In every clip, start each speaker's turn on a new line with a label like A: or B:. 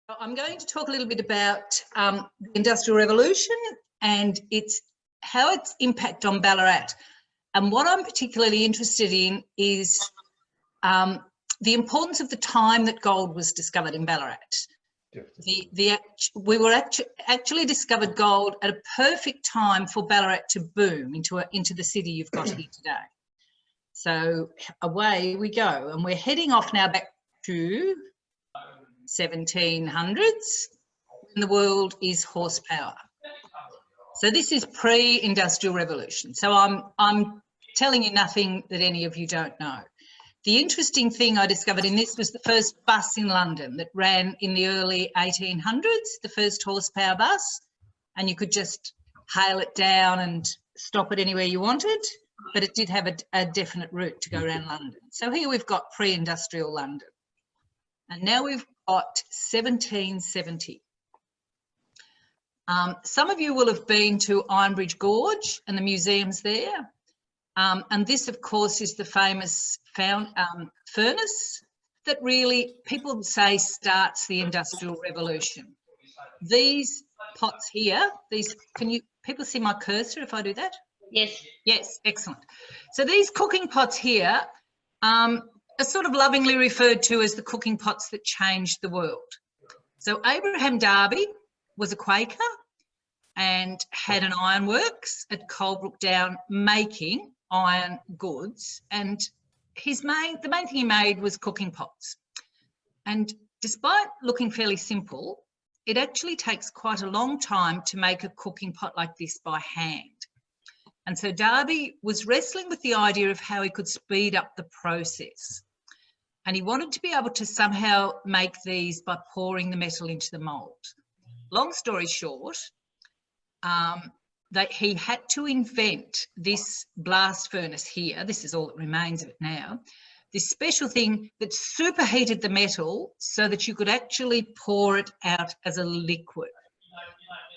A: I'm going to talk a little bit about the Industrial Revolution and how its impact on Ballarat. And what I'm particularly interested in is the importance of the time that gold was discovered in Ballarat. We actually discovered gold at a perfect time for Ballarat to boom into the city you've got here today. So away we go, and we're heading off now back to 1700s, when the world is horsepower. So this is pre-industrial revolution. So I'm telling you nothing that any of you don't know. The interesting thing I discovered in this was the first bus in London that ran in the early 1800s, the first horsepower bus, and you could just hail it down and stop it anywhere you wanted, but it did have a definite route to go around London. So here we've got pre-industrial London. And now we've got 1770. Some of you will have been to Ironbridge Gorge and the museums there. And this, of course, is the famous furnace that really, people say, starts the Industrial Revolution. These pots here, people see my cursor if I do that?
B: Yes.
A: Yes, excellent. So these cooking pots here are sort of lovingly referred to as the cooking pots that changed the world. So Abraham Darby was a Quaker and had an ironworks at Coalbrook Down making iron goods, and the main thing he made was cooking pots. And despite looking fairly simple, it actually takes quite a long time to make a cooking pot like this by hand. And so Darby was wrestling with the idea of how he could speed up the process. And he wanted to be able to somehow make these by pouring the metal into the mould. Long story short, that he had to invent this blast furnace here. This is all that remains of it now. This special thing that superheated the metal so that you could actually pour it out as a liquid.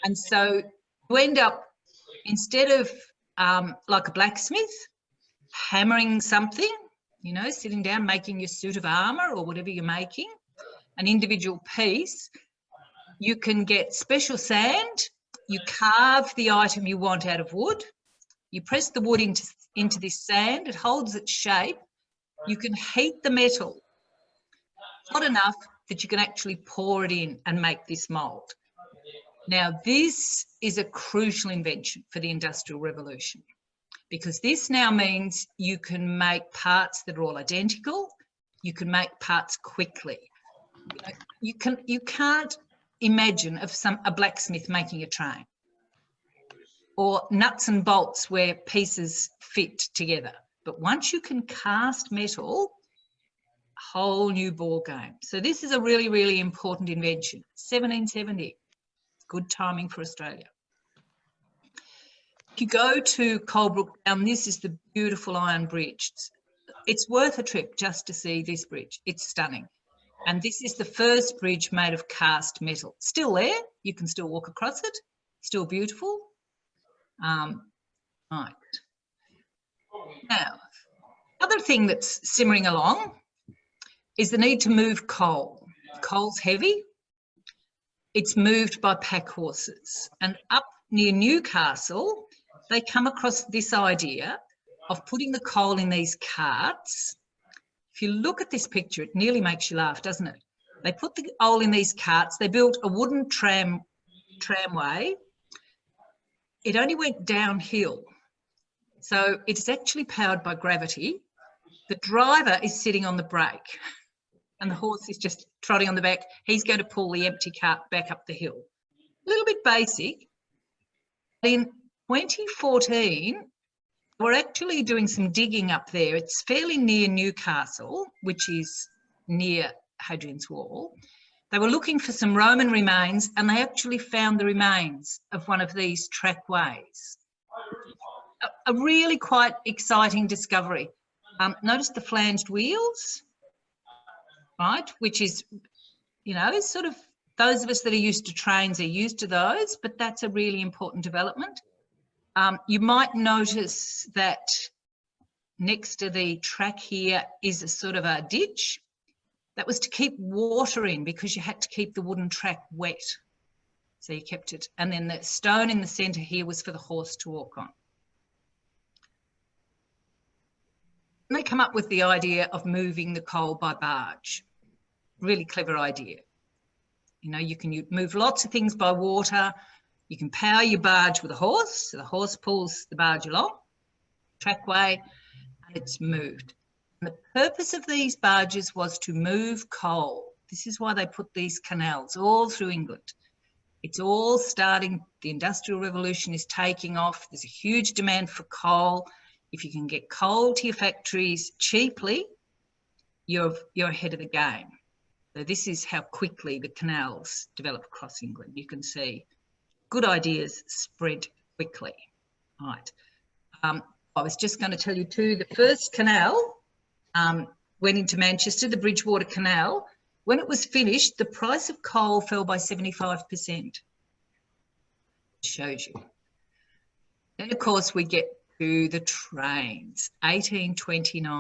A: And so you end up, instead of like a blacksmith, hammering something, you know, sitting down, making your suit of armour or whatever you're making, an individual piece, you can get special sand. You carve the item you want out of wood. You press the wood into this sand. It holds its shape. You can heat the metal hot enough that you can actually pour it in and make this mould. Now, this is a crucial invention for the Industrial Revolution, because this now means you can make parts that are all identical. You can make parts quickly. You can't imagine of a blacksmith making a train, or nuts and bolts where pieces fit together. But once you can cast metal, a whole new ball game. So this is a really, really important invention. 1770, good timing for Australia. If you go to Coalbrook Down, this is the beautiful Iron Bridge. It's worth a trip just to see this bridge. It's stunning. And this is the first bridge made of cast metal. Still there, you can still walk across it, still beautiful. Right. Now, other thing that's simmering along is the need to move coal. Coal's heavy. It's moved by pack horses. And up near Newcastle, they come across this idea of putting the coal in these carts. If you look at this picture, it nearly makes you laugh, doesn't it? They put the coal in these carts. They built a wooden tramway. It only went downhill. So it's actually powered by gravity. The driver is sitting on the brake and the horse is just trotting on the back. He's going to pull the empty cart back up the hill. A little bit basic. In 2014, we're actually doing some digging up there. It's fairly near Newcastle, which is near Hadrian's Wall. They were looking for some Roman remains and they actually found the remains of one of these trackways. A really quite exciting discovery. Notice the flanged wheels, right, which is, you know, sort of those of us that are used to trains are used to those, but that's a really important development. You might notice that next to the track here is a sort of a ditch. That was to keep water in because you had to keep the wooden track wet. So you kept it. And then the stone in the centre here was for the horse to walk on. And they come up with the idea of moving the coal by barge. Really clever idea. You know, you can move lots of things by water. You can power your barge with a horse. So the horse pulls the barge along, trackway, and it's moved. And the purpose of these barges was to move coal. This is why they put these canals all through England. It's all starting, the Industrial Revolution is taking off. There's a huge demand for coal. If you can get coal to your factories cheaply, you're ahead of the game. So this is how quickly the canals develop across England. You can see good ideas spread quickly. Right. I was just going to tell you too, the first canal went into Manchester, the Bridgewater Canal. When it was finished, the price of coal fell by 75%. Shows you. Then, of course, we get to the trains, 1829.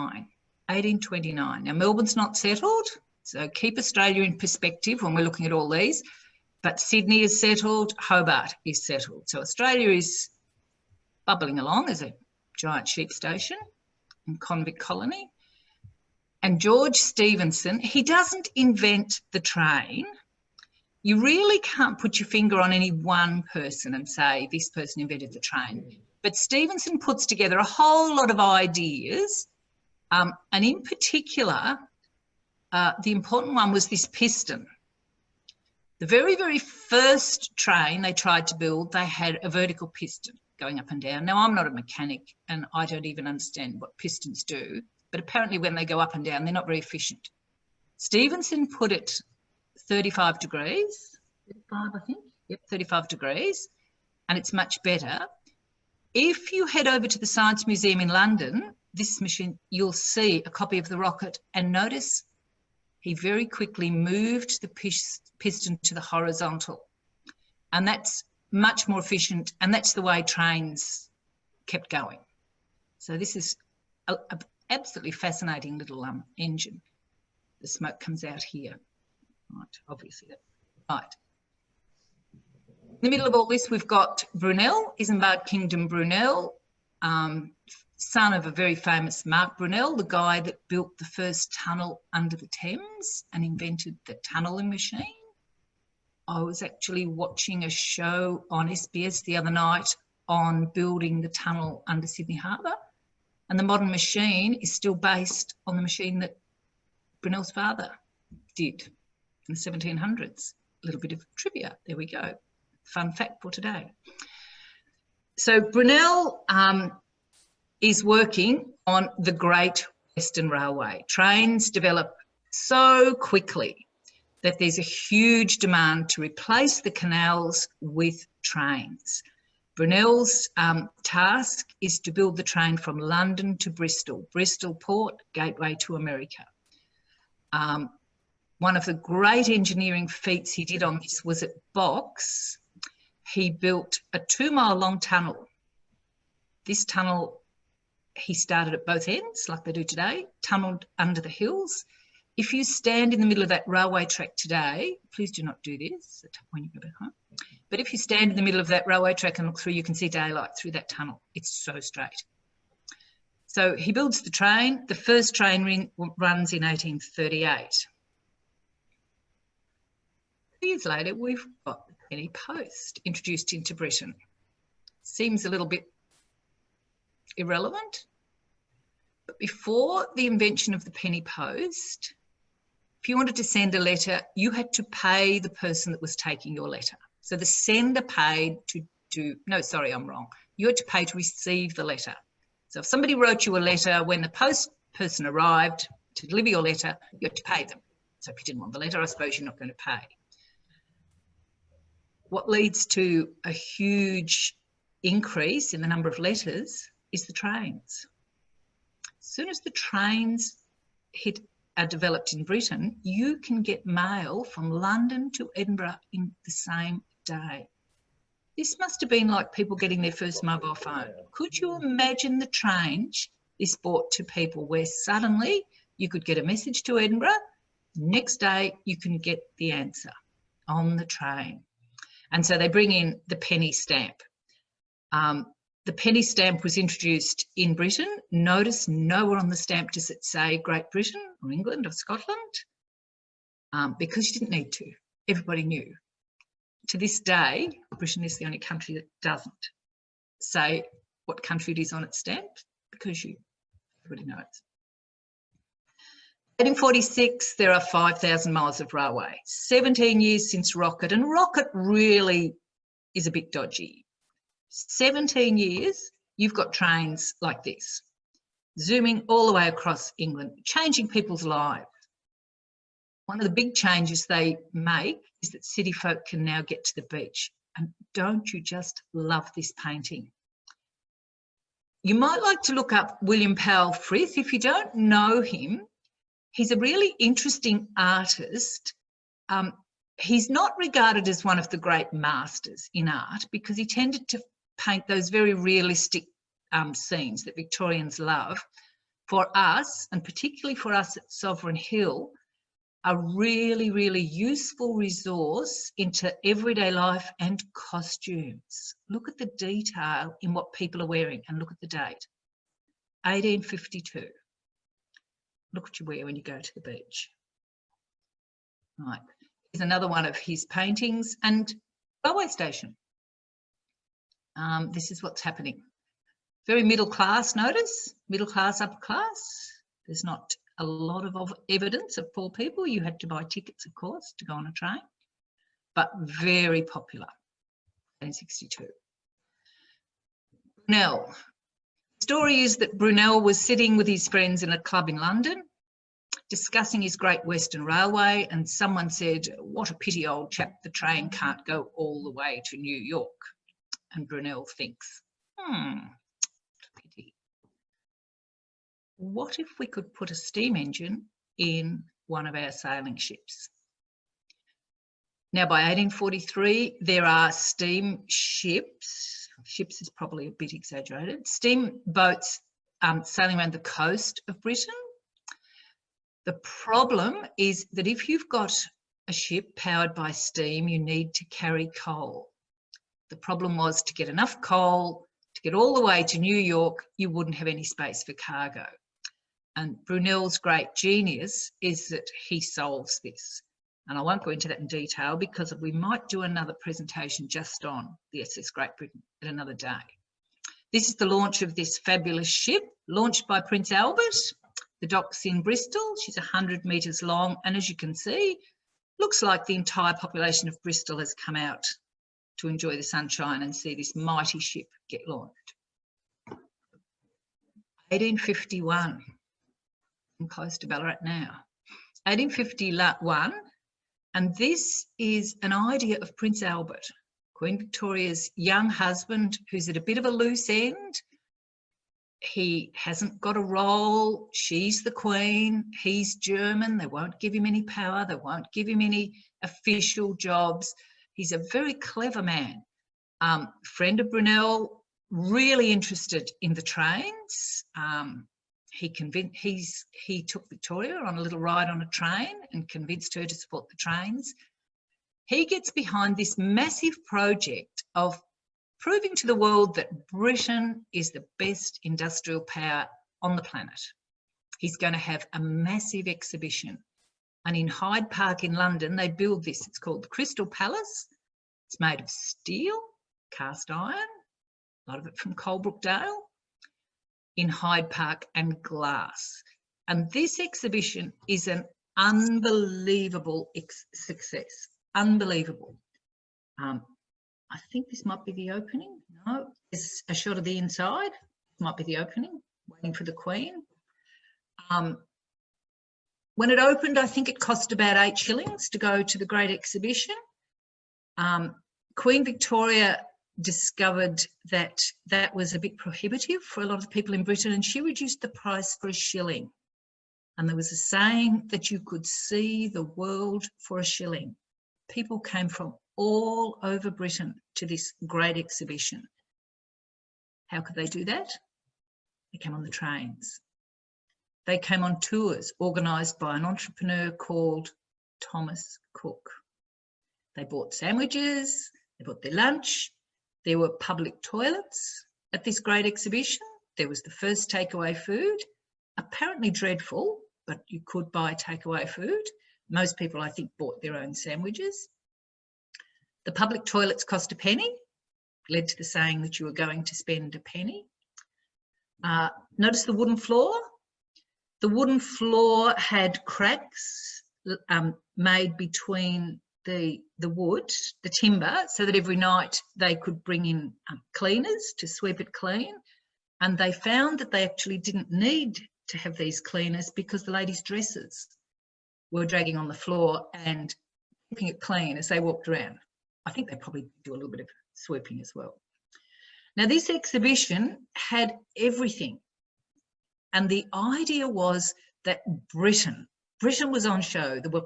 A: 1829. Now, Melbourne's not settled, so keep Australia in perspective when we're looking at all these. But Sydney is settled, Hobart is settled. So Australia is bubbling along as a giant sheep station and convict colony. And George Stephenson, he doesn't invent the train. You really can't put your finger on any one person and say this person invented the train. But Stephenson puts together a whole lot of ideas. And in particular, the important one was this piston. The very, very first train they tried to build, they had a vertical piston going up and down. Now, I'm not a mechanic and I don't even understand what pistons do, but apparently when they go up and down, they're not very efficient. Stephenson put it 35 degrees, 35, I think. Yep, 35 degrees, and it's much better. If you head over to the Science Museum in London, this machine, you'll see a copy of the rocket, and notice he very quickly moved the piston to the horizontal, and that's much more efficient, and that's the way trains kept going. So this is an absolutely fascinating little engine. The smoke comes out here, right, obviously. Right. In the middle of all this, we've got Brunel, Isambard Kingdom Brunel, son of a very famous Mark Brunel, the guy that built the first tunnel under the Thames and invented the tunnelling machine. I was actually watching a show on SBS the other night on building the tunnel under Sydney Harbour, and the modern machine is still based on the machine that Brunel's father did in the 1700s. A little bit of trivia, there we go. Fun fact for today. So Brunel is working on the Great Western Railway. Trains develop so quickly that there's a huge demand to replace the canals with trains. Brunel's task is to build the train from London to Bristol, Bristol Port, gateway to America. One of the great engineering feats he did on this was at Box. He built a 2-mile long tunnel. This tunnel, he started at both ends, like they do today, tunnelled under the hills. If you stand in the middle of that railway track today, please do not do this when you go back home, but if you stand in the middle of that railway track and look through, you can see daylight through that tunnel. It's so straight. So he builds the train. The first train runs in 1838. 2 years later, we've got the penny post introduced into Britain. Seems a little bit irrelevant, but before the invention of the penny post, if you wanted to send a letter, you had to pay the person that was taking your letter. So the sender paid no, sorry, I'm wrong. You had to pay to receive the letter. So if somebody wrote you a letter, when the post person arrived to deliver your letter, you had to pay them. So if you didn't want the letter, I suppose you're not going to pay. What leads to a huge increase in the number of letters is the trains. As soon as the trains are developed in Britain, you can get mail from London to Edinburgh in the same day. This must have been like people getting their first mobile phone. Could you imagine the change this brought to people, where suddenly you could get a message to Edinburgh, Next day, you can get the answer on the train. And so they bring in the penny stamp. The penny stamp was introduced in Britain. Notice nowhere on the stamp does it say Great Britain or England or Scotland, because you didn't need to. Everybody knew. To this day, Britain is the only country that doesn't say what country it is on its stamp, because everybody knows. 1846, there are 5,000 miles of railway. 17 years since Rocket, and Rocket really is a bit dodgy. 17 years, you've got trains like this, zooming all the way across England, changing people's lives. One of the big changes they make is that city folk can now get to the beach. And don't you just love this painting? You might like to look up William Powell Frith. If you don't know him, he's a really interesting artist. He's not regarded as one of the great masters in art because he tended to paint those very realistic scenes that Victorians love. For us, and particularly for us at Sovereign Hill, a really, really useful resource into everyday life and costumes. Look at the detail in what people are wearing and look at the date, 1852. Look what you wear when you go to the beach. Right, here's another one of his paintings, and railway station. This is what's happening. Very middle class, notice, middle class, upper class. There's not a lot of evidence of poor people. You had to buy tickets, of course, to go on a train, but very popular, 1862. Brunel. The story is that Brunel was sitting with his friends in a club in London, discussing his Great Western Railway, and someone said, "What a pity, old chap, the train can't go all the way to New York." And Brunel thinks, pity. What if we could put a steam engine in one of our sailing ships? Now, by 1843, there are steam ships. Ships is probably a bit exaggerated. Steam boats sailing around the coast of Britain. The problem is that if you've got a ship powered by steam, you need to carry coal. The problem was to get enough coal to get all the way to New York, you wouldn't have any space for cargo. And Brunel's great genius is that he solves this. And I won't go into that in detail because we might do another presentation just on the SS Great Britain at another day. This is the launch of this fabulous ship, launched by Prince Albert. The dock's in Bristol. She's 100 metres long. And as you can see, looks like the entire population of Bristol has come out to enjoy the sunshine and see this mighty ship get launched. 1851. I'm close to Ballarat now. 1851, and this is an idea of Prince Albert, Queen Victoria's young husband, who's at a bit of a loose end. He hasn't got a role. She's the Queen. He's German. They won't give him any power. They won't give him any official jobs. He's a very clever man. Friend of Brunel, really interested in the trains. He took Victoria on a little ride on a train and convinced her to support the trains. He gets behind this massive project of proving to the world that Britain is the best industrial power on the planet. He's going to have a massive exhibition. And in Hyde Park in London, they build this. It's called the Crystal Palace. It's made of steel, cast iron, a lot of it from Coalbrookdale, in Hyde Park, and glass. And this exhibition is an unbelievable success. Unbelievable. I think this might be the opening. No, it's a shot of the inside. Might be the opening, waiting for the Queen. When it opened, I think it cost about 8 shillings to go to the Great Exhibition. Queen Victoria discovered that that was a bit prohibitive for a lot of people in Britain, and she reduced the price for 1 shilling. And there was a saying that you could see the world for 1 shilling. People came from all over Britain to this great exhibition. How could they do that? They came on the trains. they came on tours organised by an entrepreneur called Thomas Cook. They bought sandwiches, they bought their lunch. There were public toilets at this great exhibition. There was the first takeaway food, apparently dreadful, but you could buy takeaway food. Most people, I think, bought their own sandwiches. The public toilets cost a penny, led to the saying that you were going to spend a penny. Notice the wooden floor. The wooden floor had cracks made between the wood, the timber, so that every night they could bring in cleaners to sweep it clean. And they found that they actually didn't need to have these cleaners because the ladies' dresses were dragging on the floor and keeping it clean as they walked around. I think they probably do a little bit of sweeping as well. Now, this exhibition had everything. And the idea was that Britain was on show. There were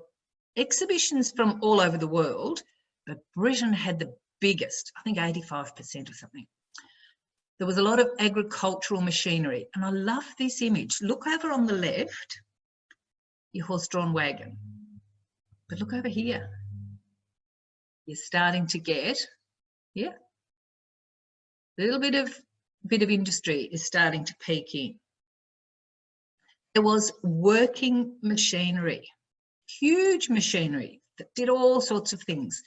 A: exhibitions from all over the world, but Britain had the biggest, I think 85% or something. There was a lot of agricultural machinery. And I love this image. Look over on the left, your horse-drawn wagon. But look over here. You're starting to get, yeah, a little bit of industry is starting to peek in. There was working machinery, huge machinery that did all sorts of things.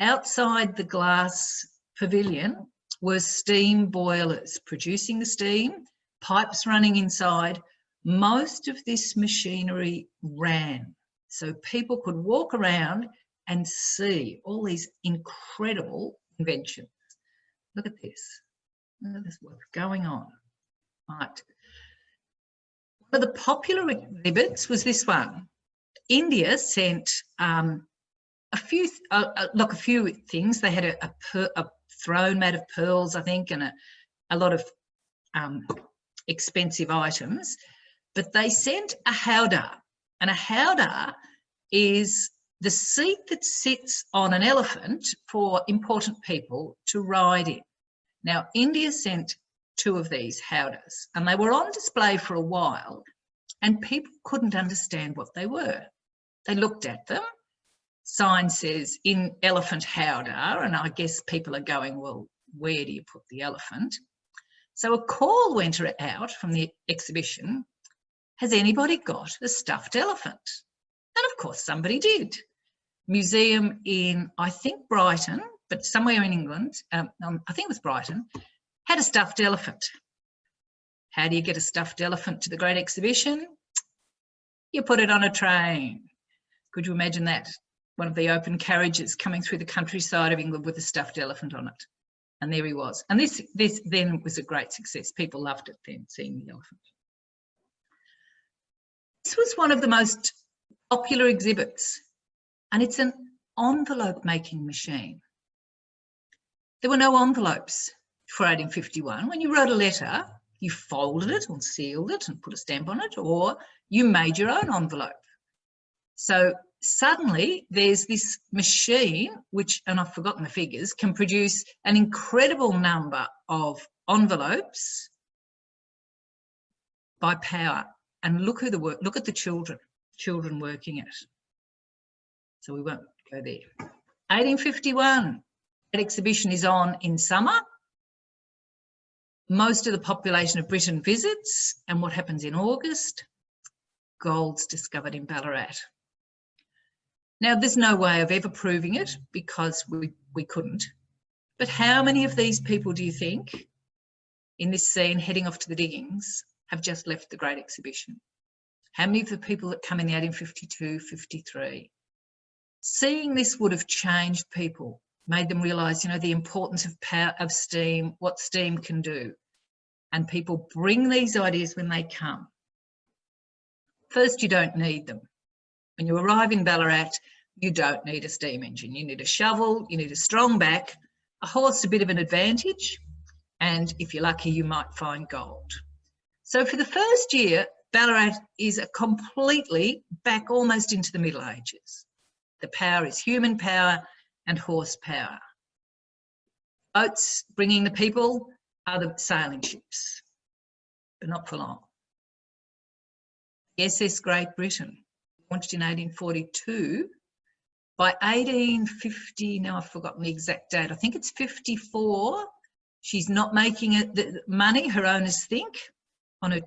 A: Outside the glass pavilion were steam boilers producing the steam, pipes running inside. Most of this machinery ran, so people could walk around and see all these incredible inventions. Look at this. Look at this, what's going on. Right. One of the popular exhibits was this one. India sent a few things. They had a throne made of pearls, I think, and a lot of expensive items. But they sent a howdah, and a howdah is the seat that sits on an elephant for important people to ride in. Now, India sent 2 of these howdahs, and they were on display for a while, and people couldn't understand what they were. They looked at them. Sign says, in elephant howdah, and I guess people are going, well, where do you put the elephant? So a call went out from the exhibition, has anybody got a stuffed elephant? And of course somebody did. Museum in, I think, Brighton, but somewhere in England, I think it was Brighton, had a stuffed elephant. How do you get a stuffed elephant to the Great Exhibition? You put it on a train. Could you imagine that? One of the open carriages coming through the countryside of England with a stuffed elephant on it. And there he was. And this then was a great success. People loved it then, seeing the elephant. This was one of the most popular exhibits, and it's an envelope making machine. There were no envelopes for 1851. When you wrote a letter, you folded it or sealed it and put a stamp on it, or you made your own envelope. So suddenly there's this machine, which, and I've forgotten the figures, can produce an incredible number of envelopes by power. And look at the children working it. So we won't go there. 1851, that exhibition is on in summer. Most of the population of Britain visits, and what happens in August? Gold's discovered in Ballarat. Now, there's no way of ever proving it because we couldn't. But how many of these people do you think in this scene heading off to the diggings have just left the Great Exhibition? How many of the people that come in the 1852, 53? Seeing this would have changed people, made them realise, you know, the importance of power, of steam, what steam can do. And people bring these ideas when they come. First, you don't need them. When you arrive in Ballarat, you don't need a steam engine. You need a shovel, you need a strong back, a horse, a bit of an advantage, and if you're lucky, you might find gold. So for the first year, Ballarat is completely back almost into the Middle Ages. The power is human power and horsepower. Boats bringing the people are the sailing ships, but not for long. SS Great Britain, launched in 1842. By 1850, now I've forgotten the exact date, I think it's 54, she's not making it the money her owners think on a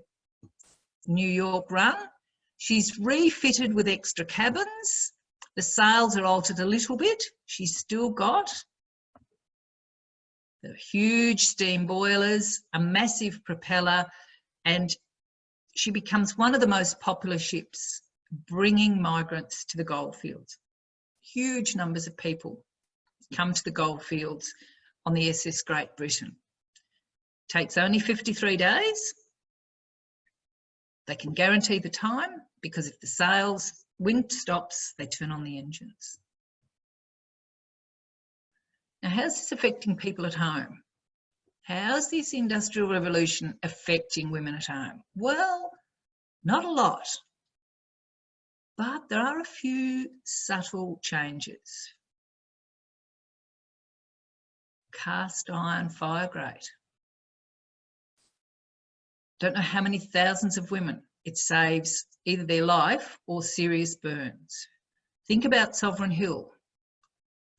A: New York run. She's refitted with extra cabins. The sails are altered a little bit. She's still got the huge steam boilers, a massive propeller, and she becomes one of the most popular ships bringing migrants to the goldfields. Huge numbers of people come to the goldfields on the SS Great Britain. Takes only 53 days. They can guarantee the time because if the wind stops, they turn on the engines. Now, how's this affecting people at home? How's this industrial revolution affecting women at home? Well, not a lot, but there are a few subtle changes. Cast iron fire grate. Don't know how many thousands of women it saves either their life or serious burns. Think about Sovereign Hill.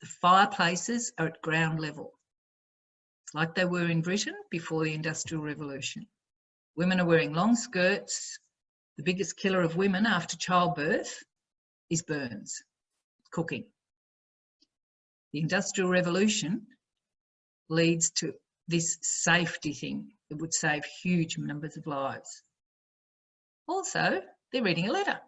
A: The fireplaces are at ground level. It's like they were in Britain before the Industrial Revolution. Women are wearing long skirts. The biggest killer of women after childbirth is burns, cooking. The Industrial Revolution leads to this safety thing that would save huge numbers of lives. Also, they're reading a letter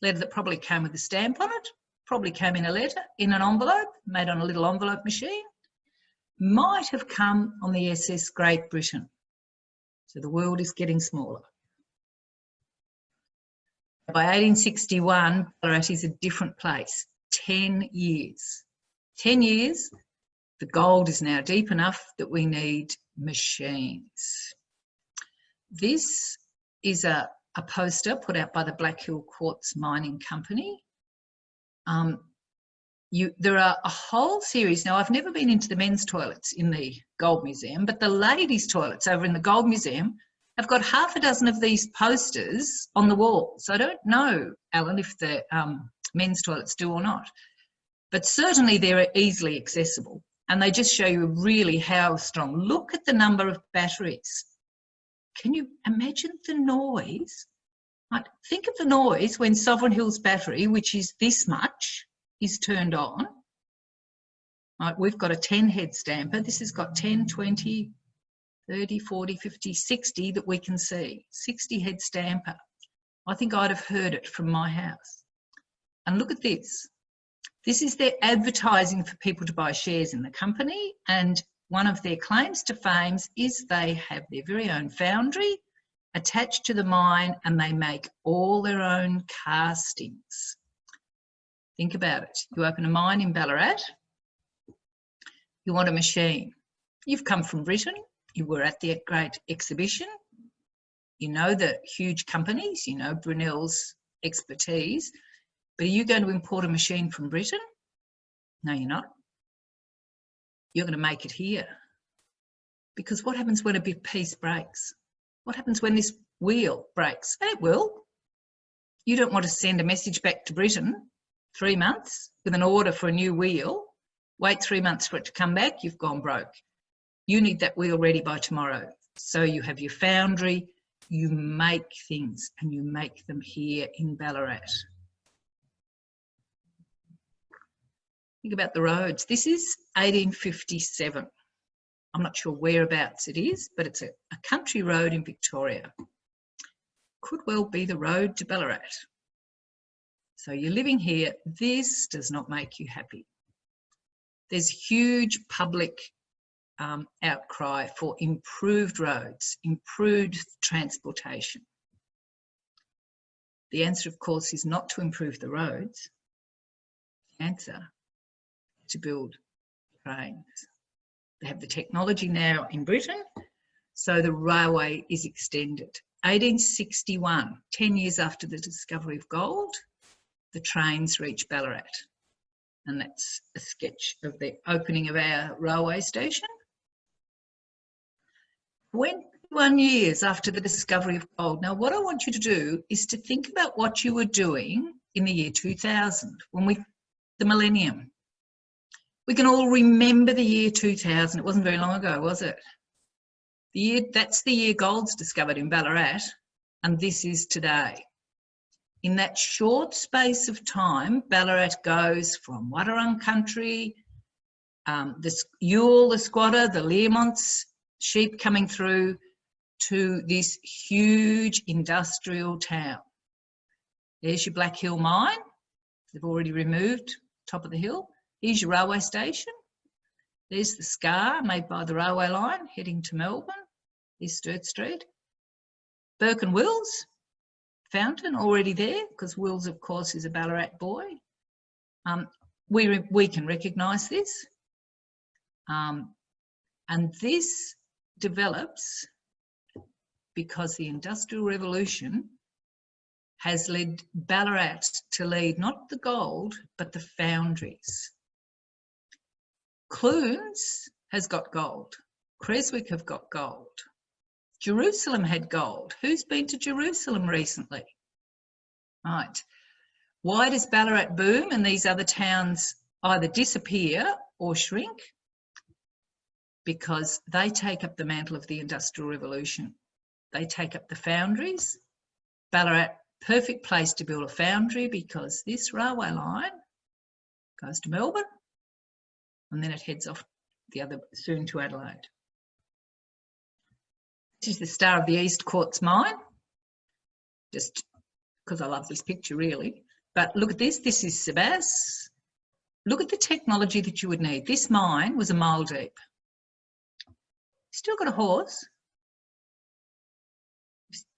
A: that probably came with a stamp on it, probably came in a letter, in an envelope, made on a little envelope machine, might have come on the SS Great Britain. So the world is getting smaller. By 1861, Ballarat is a different place. 10 years. 10 years, the gold is now deep enough that we need machines. This is a poster put out by the Black Hill Quartz Mining Company. There are a whole series. Now, I've never been into the men's toilets in the Gold Museum, but the ladies' toilets over in the Gold Museum have got half a dozen of these posters on the wall. So I don't know, Alan, if the men's toilets do or not, but certainly they're easily accessible. And they just show you really how strong. Look at the number of batteries. Can you imagine the noise? Like, think of the noise when Sovereign Hill's battery, which is this much, is turned on. Right, we've got a 10 head stamper. This has got 10, 20, 30, 40, 50, 60 that we can see. 60 head stamper. I think I'd have heard it from my house. And look at this. This is their advertising for people to buy shares in the company, and one of their claims to fame is they have their very own foundry attached to the mine and they make all their own castings. Think about it. You open a mine in Ballarat, you want a machine. You've come from Britain, you were at the Great Exhibition, you know the huge companies, you know Brunel's expertise, but are you going to import a machine from Britain? No, you're not. You're going to make it here. Because what happens when a big piece breaks? What happens when this wheel breaks? And it will. You don't want to send a message back to Britain 3 months with an order for a new wheel, wait 3 months for it to come back, you've gone broke. You need that wheel ready by tomorrow. So you have your foundry, you make things and you make them here in Ballarat. Think about the roads. This is 1857. I'm not sure whereabouts it is, but it's a country road in Victoria. Could well be the road to Ballarat. So you're living here. This does not make you happy. There's huge public outcry for improved roads, improved transportation. The answer, of course, is not to improve the roads. The answer to build trains. They have the technology now in Britain, so the railway is extended. 1861, 10 years after the discovery of gold, the trains reach Ballarat. And that's a sketch of the opening of our railway station. When 1 years after the discovery of gold. Now, what I want you to do is to think about what you were doing in the year 2000, the millennium. We can all remember the year 2000. It wasn't very long ago, was it? That's the year gold's discovered in Ballarat, and this is today. In that short space of time, Ballarat goes from Wadawurrung country, the Yule, the squatter, the Learmonts, sheep coming through, to this huge industrial town. There's your Black Hill mine. They've already removed top of the hill. Here's your railway station. There's the scar made by the railway line heading to Melbourne. Here's Sturt Street. Burke and Wills fountain already there, because Wills, of course, is a Ballarat boy. We can recognise this. And this develops because the Industrial Revolution has led Ballarat to lead not the gold, but the foundries. Clunes has got gold. Creswick have got gold. Jerusalem had gold. Who's been to Jerusalem recently? Right. Why does Ballarat boom and these other towns either disappear or shrink? Because they take up the mantle of the Industrial Revolution. They take up the foundries. Ballarat, perfect place to build a foundry, because this railway line goes to Melbourne and then it heads off soon to Adelaide. This is the Star of the East Quartz mine, just because I love this picture really. But look at this, this is Sebas. Look at the technology that you would need. This mine was a mile deep. Still got a horse.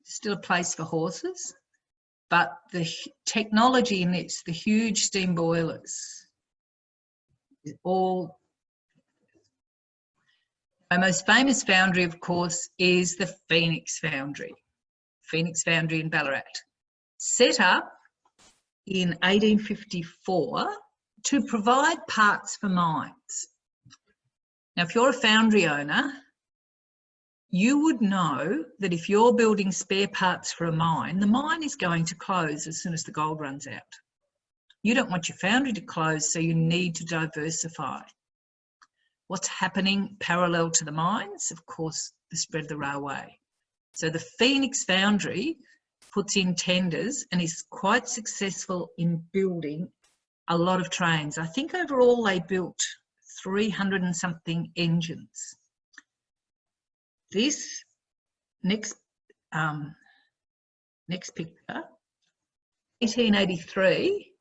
A: Still a place for horses. But the technology in this, the huge steam boilers, is all. My most famous foundry, of course, is the Phoenix Foundry. Phoenix Foundry in Ballarat. Set up in 1854 to provide parts for mines. Now, if you're a foundry owner, you would know that if you're building spare parts for a mine, the mine is going to close as soon as the gold runs out. You don't want your foundry to close, so you need to diversify. What's happening parallel to the mines? Of course, the spread of the railway. So the Phoenix Foundry puts in tenders and is quite successful in building a lot of trains. I think overall they built 300 and something engines. This next picture, 1883,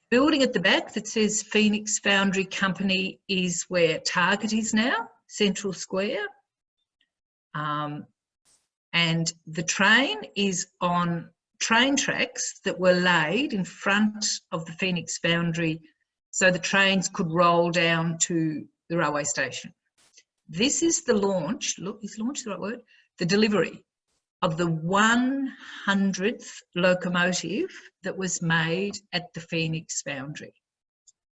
A: building at the back that says Phoenix Foundry Company is where Target is now, Central Square. And the train is on train tracks that were laid in front of the Phoenix Foundry so the trains could roll down to the railway station. This is the launch, look, is launch the right word? The delivery of the 100th locomotive that was made at the Phoenix Foundry.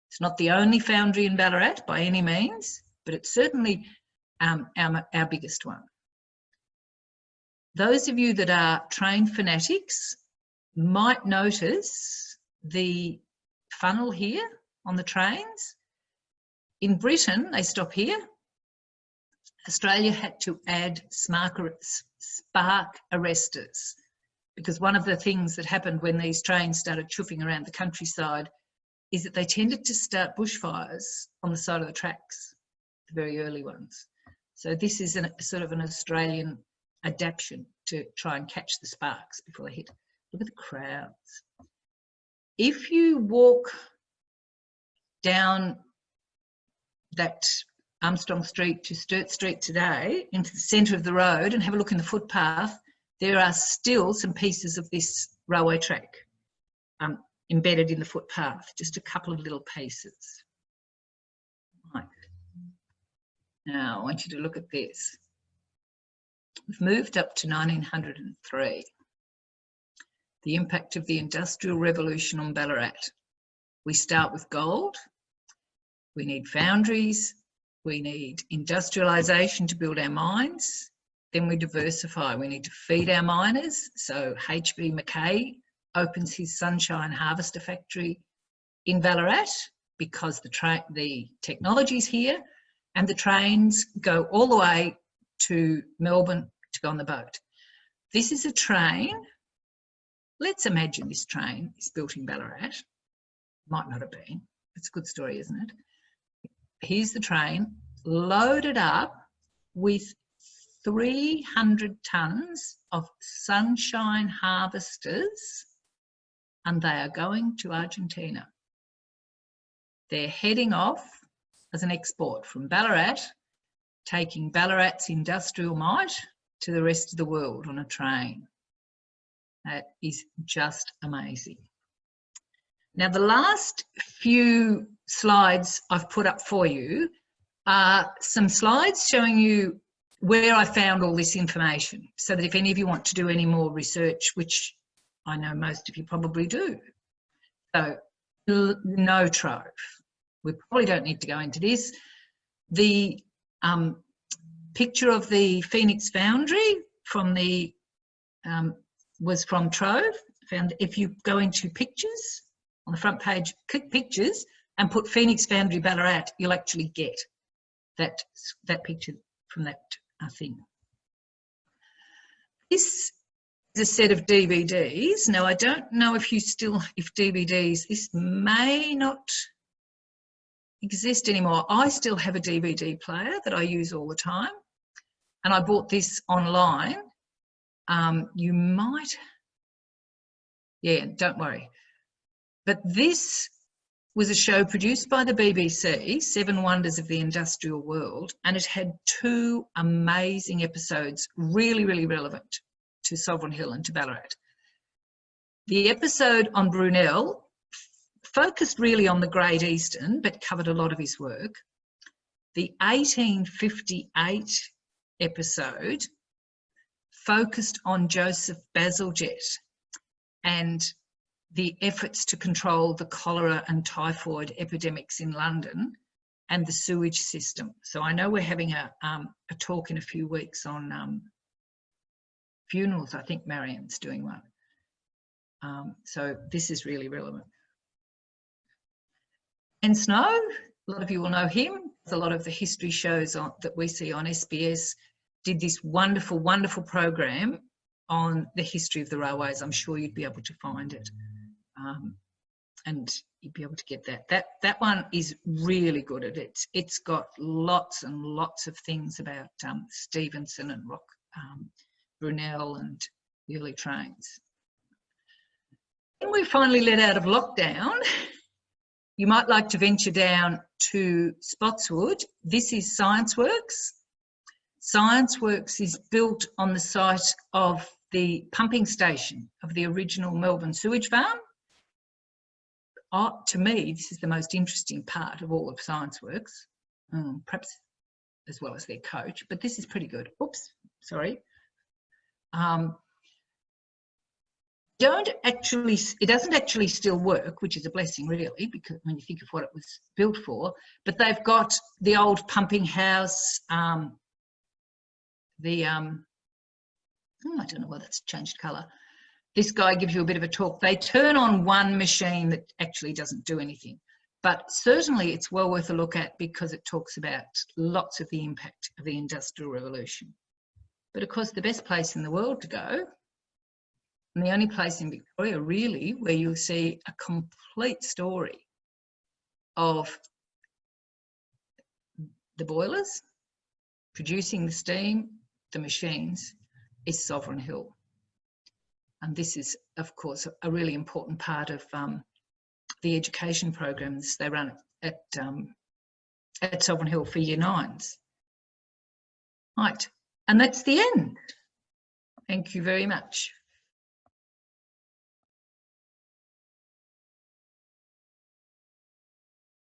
A: It's not the only foundry in Ballarat by any means, but it's certainly our biggest one. Those of you that are train fanatics might notice the funnel here on the trains. In Britain, they stop here. Australia had to add spark arresters, because one of the things that happened when these trains started chuffing around the countryside is that they tended to start bushfires on the side of the tracks, the very early ones. So this is sort of an Australian adaptation to try and catch the sparks before they hit. Look at the crowds. If you walk down that Armstrong Street to Sturt Street today into the centre of the road and have a look in the footpath, there are still some pieces of this railway track embedded in the footpath, just a couple of little pieces. Right. Now I want you to look at this. We've moved up to 1903. The impact of the Industrial Revolution on Ballarat. We start with gold. We need foundries. We need industrialisation to build our mines. then we diversify. We need to feed our miners. So HB Mackay opens his Sunshine Harvester factory in Ballarat because the technology's here, and the trains go all the way to Melbourne to go on the boat. This is a train. Let's imagine this train is built in Ballarat. Might not have been. It's a good story, isn't it? Here's the train loaded up with 300 tonnes of Sunshine Harvesters, and they are going to Argentina. They're heading off as an export from Ballarat, taking Ballarat's industrial might to the rest of the world on a train. That is just amazing. Now, the last few slides I've put up for you are some slides showing you where I found all this information, so that if any of you want to do any more research, which I know most of you probably do. So, no Trove. We probably don't need to go into this. The picture of the Phoenix Foundry from the was from Trove. Found if you go into pictures on the front page, click pictures and put Phoenix Foundry Ballarat, you'll actually get that picture from that thing. This is a set of DVDs. Now, I don't know if DVDs, this may not exist anymore. I still have a DVD player that I use all the time, and I bought this online. You might, yeah, don't worry. But this was a show produced by the BBC, Seven Wonders of the Industrial World, and it had 2 amazing episodes, really, really relevant to Sovereign Hill and to Ballarat. The episode on Brunel focused really on the Great Eastern, but covered a lot of his work. The 1858 episode focused on Joseph Bazalgette and the efforts to control the cholera and typhoid epidemics in London and the sewage system. So I know we're having a talk in a few weeks on funerals. I think Marianne's doing one. So this is really relevant. And Snow, a lot of you will know him. A lot of the history shows that we see on SBS did this wonderful, wonderful program on the history of the railways. I'm sure you'd be able to find it. And you'd be able to get that. That one is really good at it. It's got lots and lots of things about Stevenson and Brunel and the early trains. When we're finally let out of lockdown, you might like to venture down to Spotswood. This is ScienceWorks. ScienceWorks is built on the site of the pumping station of the original Melbourne sewage farm. To me, this is the most interesting part of all of ScienceWorks, perhaps as well as their coach, but this is pretty good. Oops, sorry. It doesn't actually still work, which is a blessing really, because when you think of what it was built for, but they've got the old pumping house, I don't know whether it's changed colour. This guy gives you a bit of a talk. They turn on one machine that actually doesn't do anything, but certainly it's well worth a look at because it talks about lots of the impact of the Industrial Revolution. But of course, the best place in the world to go, and the only place in Victoria really where you'll see a complete story of the boilers, producing the steam, the machines, is Sovereign Hill. And this is, of course, a really important part of the education programs they run at Sovereign Hill for Year 9s. Right, and that's the end. Thank you very much.